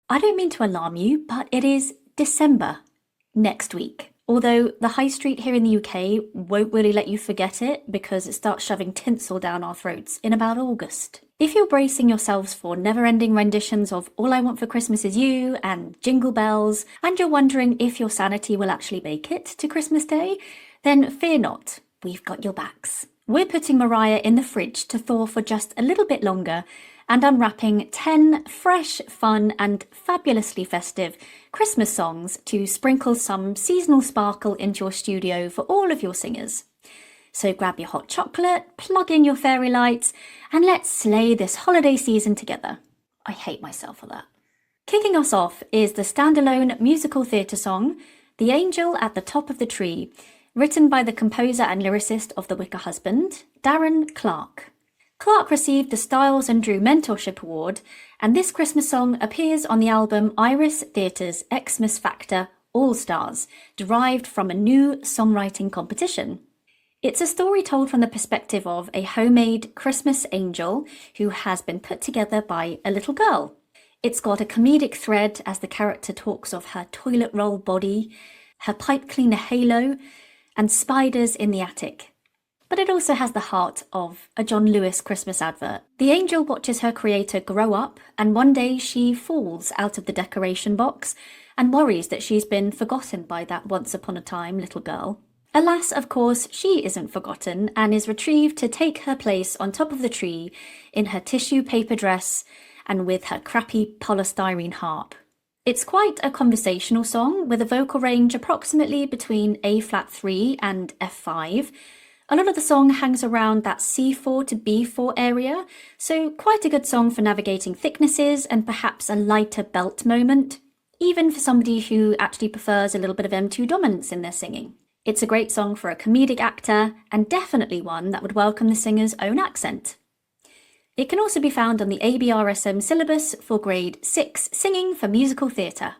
I don't mean to alarm you, but it is December next week. Although the high street here in the UK won't really let you forget it because it starts shoving tinsel down our throats in about August. If you're bracing yourselves for never-ending renditions of All I Want for Christmas Is You and Jingle Bells, and you're wondering if your sanity will actually make it to Christmas Day, then fear not, we've got your backs. We're putting Mariah in the fridge to thaw for just a little bit longer and unwrapping 10 fresh, fun and fabulously festive Christmas songs to sprinkle some seasonal sparkle into your studio for all of your singers. So grab your hot chocolate, plug in your fairy lights, and let's slay this holiday season together. I hate myself for that. Kicking us off is the standalone musical theatre song, The Angel at the Top of the Tree, written by the composer and lyricist of The Wicker Husband, Darren Clarke. Clarke received the Styles and Drew Mentorship Award, and this Christmas song appears on the album Iris Theatre's Xmas Factor All-Stars, derived from a new songwriting competition. It's a story told from the perspective of a homemade Christmas angel who has been put together by a little girl. It's got a comedic thread as the character talks of her toilet roll body, her pipe cleaner halo, and spiders in the attic. But it also has the heart of a John Lewis Christmas advert. The angel watches her creator grow up, and one day she falls out of the decoration box and worries that she's been forgotten by that once upon a time little girl. Alas, of course, she isn't forgotten and is retrieved to take her place on top of the tree in her tissue paper dress and with her crappy polystyrene harp. It's quite a conversational song with a vocal range approximately between A-flat-3 and F5. A lot of the song hangs around that C4 to B4 area, so quite a good song for navigating thicknesses and perhaps a lighter belt moment, even for somebody who actually prefers a little bit of M2 dominance in their singing. It's a great song for a comedic actor, and definitely one that would welcome the singer's own accent. It can also be found on the ABRSM syllabus for Grade 6 Singing for Musical Theatre.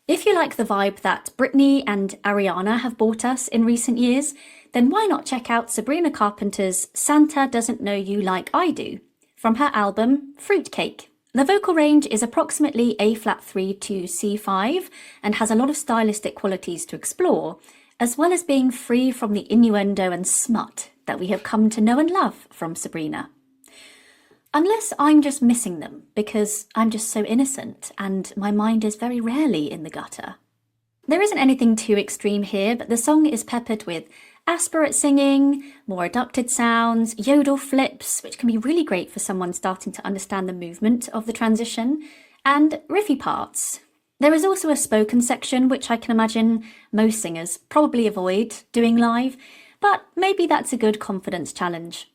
If you like the vibe that Britney and Ariana have brought us in recent years, then why not check out Sabrina Carpenter's Santa Doesn't Know You Like I Do, from her album Fruitcake. The vocal range is approximately A-flat-3 to C5 and has a lot of stylistic qualities to explore, as well as being free from the innuendo and smut that we have come to know and love from Sabrina. Unless I'm just missing them, because I'm just so innocent and my mind is very rarely in the gutter. There isn't anything too extreme here, but the song is peppered with aspirate singing, more adducted sounds, yodel flips, which can be really great for someone starting to understand the movement of the transition, and riffy parts. There is also a spoken section, which I can imagine most singers probably avoid doing live, but maybe that's a good confidence challenge.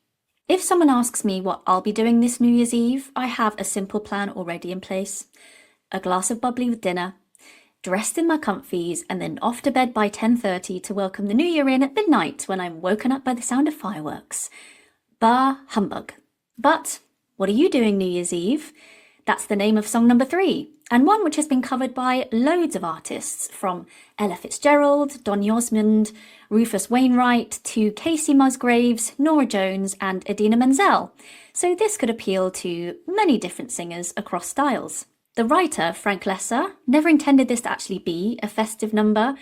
If someone asks me what I'll be doing this New Year's Eve, I have a simple plan already in place. A glass of bubbly with dinner, dressed in my comfies, and then off to bed by 10:30 to welcome the new year in at midnight when I'm woken up by the sound of fireworks. Bah humbug. But what are you doing New Year's Eve? That's the name of song number 3, and one which has been covered by loads of artists, from Ella Fitzgerald, Donny Osmond, Rufus Wainwright, to Casey Musgraves, Norah Jones, and Idina Menzel. So this could appeal to many different singers across styles. The writer, Frank Loesser, never intended this to actually be a festive number,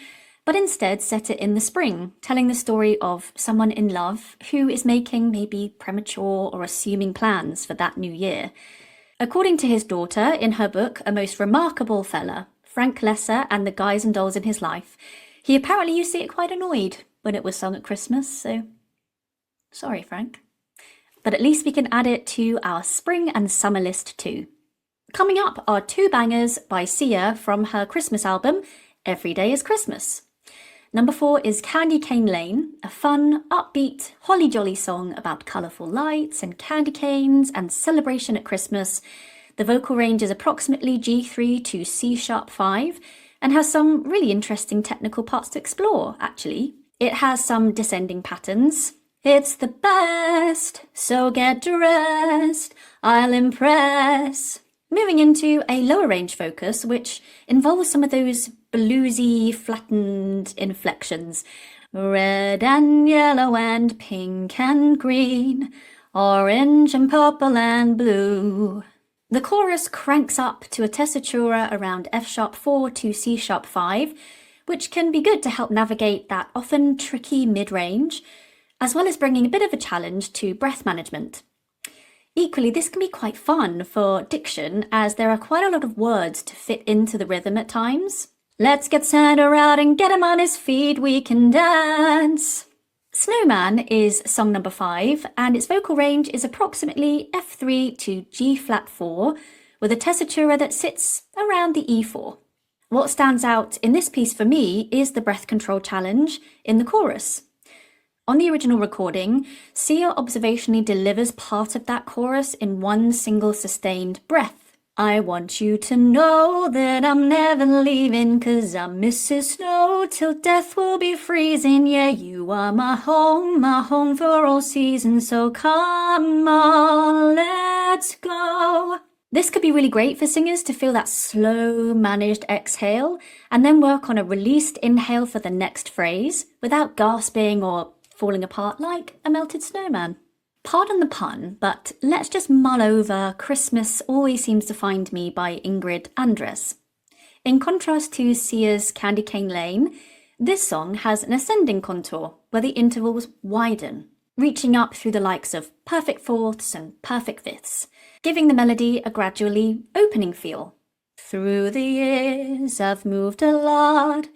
but instead set it in the spring, telling the story of someone in love who is making maybe premature or assuming plans for that new year. According to his daughter, in her book, A Most Remarkable Fella, Frank Loesser and the Guys and Dolls in His Life, he apparently used to get quite annoyed when it was sung at Christmas, so sorry, Frank. But at least we can add it to our spring and summer list too. Coming up are 2 bangers by Sia from her Christmas album, Every Day is Christmas. Number 4 is Candy Cane Lane, a fun, upbeat, holly jolly song about colourful lights and candy canes and celebration at Christmas. The vocal range is approximately G3 to C#5 and has some really interesting technical parts to explore, actually. It has some descending patterns. It's the best, so get dressed, I'll impress. Moving into a lower range focus, which involves some of those bluesy, flattened inflections. Red and yellow and pink and green, orange and purple and blue. The chorus cranks up to a tessitura around F#4 to C#5, which can be good to help navigate that often tricky mid-range, as well as bringing a bit of a challenge to breath management. Equally, this can be quite fun for diction, as there are quite a lot of words to fit into the rhythm at times. Let's get Santa out and get him on his feet, we can dance. Snowman is song number 5, and its vocal range is approximately F3 to G-flat-4, with a tessitura that sits around the E4. What stands out in this piece for me is the breath control challenge in the chorus. On the original recording, Sia observationally delivers part of that chorus in one single sustained breath. I want you to know that I'm never leaving, 'cause I'm Mrs. Snow till death will be freezing. Yeah, you are my home for all seasons, so come on, let's go. This could be really great for singers to feel that slow, managed exhale and then work on a released inhale for the next phrase without gasping or falling apart like a melted snowman. Pardon the pun, but let's just mull over Christmas Always Seems to Find Me by Ingrid Andress. In contrast to Sia's Candy Cane Lane, this song has an ascending contour where the intervals widen, reaching up through the likes of perfect fourths and perfect fifths, giving the melody a gradually opening feel. Through the years I've moved a lot,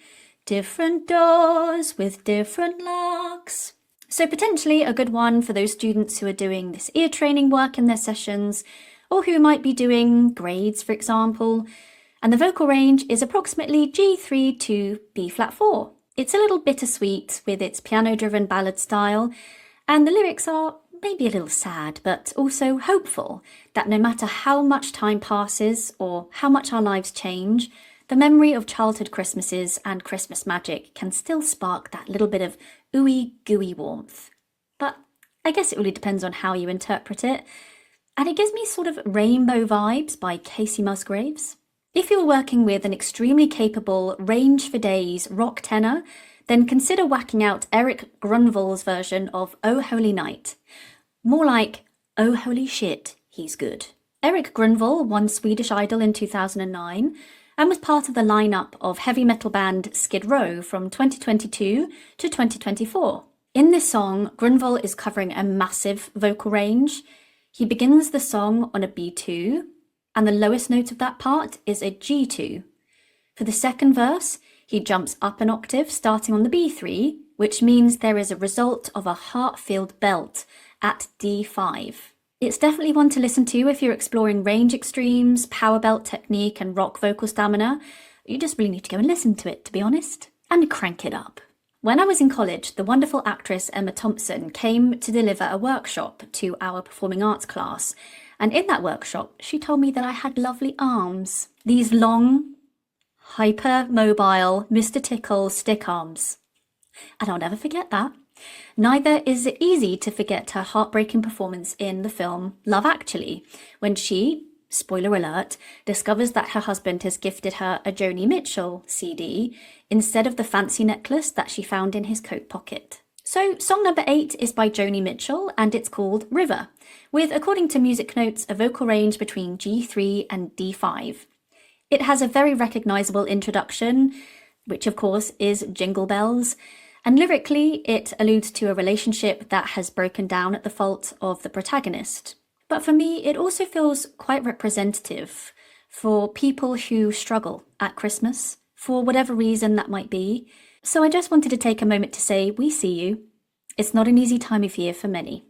different doors with different locks. So potentially a good one for those students who are doing this ear training work in their sessions, or who might be doing grades, for example. And the vocal range is approximately G3 to B-flat-4. It's a little bittersweet with its piano-driven ballad style, and the lyrics are maybe a little sad, but also hopeful that no matter how much time passes or how much our lives change, the memory of childhood Christmases and Christmas magic can still spark that little bit of ooey gooey warmth. But I guess it really depends on how you interpret it. And it gives me sort of rainbow vibes by Casey Musgraves. If you're working with an extremely capable range for days rock tenor, then consider whacking out Eric Grunwald's version of Oh Holy Night. More like, oh holy shit, he's good. Eric Grunwald won Swedish Idol in 2009 and was part of the lineup of heavy metal band Skid Row from 2022 to 2024. In this song, Grunwald is covering a massive vocal range. He begins the song on a B2, and the lowest note of that part is a G2. For the second verse, he jumps up an octave starting on the B3, which means there is a result of a heart-filled belt at D5. It's definitely one to listen to if you're exploring range extremes, power belt technique and rock vocal stamina. You just really need to go and listen to it, to be honest, and crank it up. When I was in college, the wonderful actress Emma Thompson came to deliver a workshop to our performing arts class, and in that workshop she told me that I had lovely arms. These long, hyper-mobile Mr. Tickle stick arms. And I'll never forget that. Neither is it easy to forget her heartbreaking performance in the film Love Actually, when she, spoiler alert, discovers that her husband has gifted her a Joni Mitchell CD instead of the fancy necklace that she found in his coat pocket. So song number 8 is by Joni Mitchell and it's called River, with, according to music notes, a vocal range between G3 and D5. It has a very recognisable introduction, which of course is Jingle Bells, and lyrically it alludes to a relationship that has broken down at the fault of the protagonist. But for me, it also feels quite representative for people who struggle at Christmas, for whatever reason that might be. So I just wanted to take a moment to say, we see you. It's not an easy time of year for many.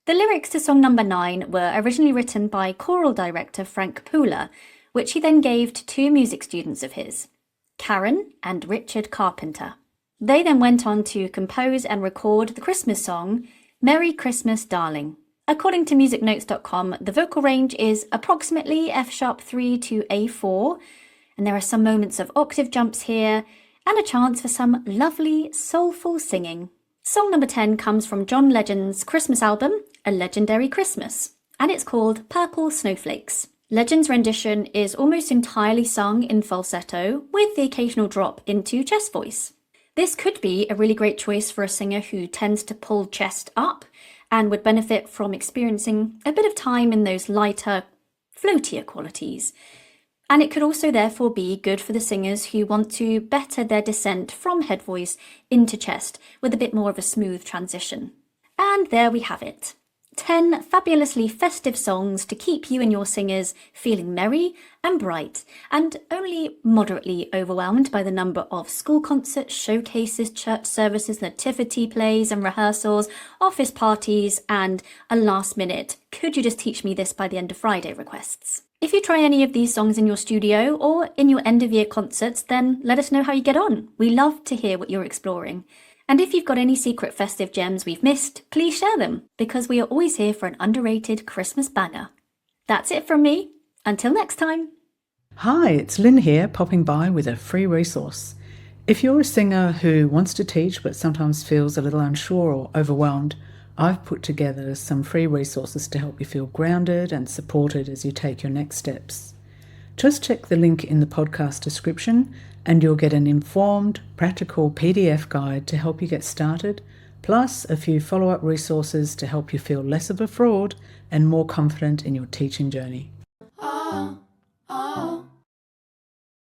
The lyrics to song number 9 were originally written by choral director Frank Pooler, which he then gave to 2 music students of his, Karen and Richard Carpenter. They then went on to compose and record the Christmas song, Merry Christmas, Darling. According to musicnotes.com, the vocal range is approximately F#3 to A4, and there are some moments of octave jumps here, and a chance for some lovely, soulful singing. Song number 10 comes from John Legend's Christmas album, A Legendary Christmas, and it's called Purple Snowflakes. Legend's rendition is almost entirely sung in falsetto, with the occasional drop into chest voice. This could be a really great choice for a singer who tends to pull chest up and would benefit from experiencing a bit of time in those lighter, floatier qualities. And it could also therefore be good for the singers who want to better their descent from head voice into chest with a bit more of a smooth transition. And there we have it. 10 fabulously festive songs to keep you and your singers feeling merry and bright, and only moderately overwhelmed by the number of school concerts, showcases, church services, nativity plays and rehearsals, office parties, and a last minute "could you just teach me this by the end of Friday" requests. If you try any of these songs in your studio or in your end of year concerts, then let us know how you get on. We love to hear what you're exploring. And if you've got any secret festive gems we've missed, please share them, because we are always here for an underrated Christmas banger. That's it from me. Until next time. Hi, it's Lynn here, popping by with a free resource. If you're a singer who wants to teach but sometimes feels a little unsure or overwhelmed, I've put together some free resources to help you feel grounded and supported as you take your next steps. Just check the link in the podcast description and you'll get an informed, practical PDF guide to help you get started, plus a few follow-up resources to help you feel less of a fraud and more confident in your teaching journey.